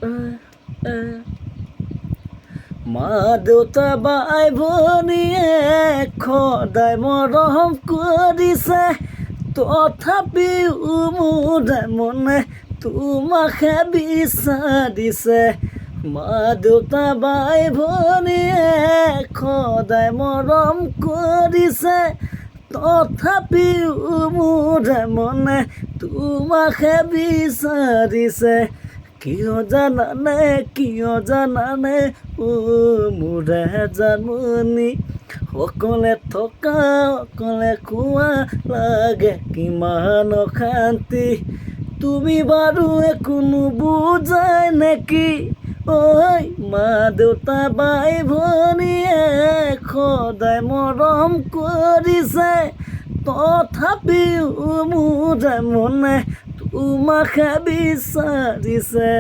এ মা দেউতা বাই ভনীয়ে সদায় মৰম কৰিছে, তথাপিও মোৰ মনে তোমাকহে বিচাৰিছে। মা দেউতা বাই ভনীয়ে সদায় মৰম কৰিছে, তথাপিও মোৰ মনে তোমাকহে বিচাৰিছে। কিয় জানানে মোৰে জানমণি, অকলে থকা অকলে খোৱা লাগে কিমান অশান্তি। তুমি বাৰু একো নুবুজাই নেকি? ঐ মা দেউতা বাই ভনীয়ে সদায় মৰম কৰিছে, তথাপিও মোৰ মনে তোমাকহে বিচাৰিছে।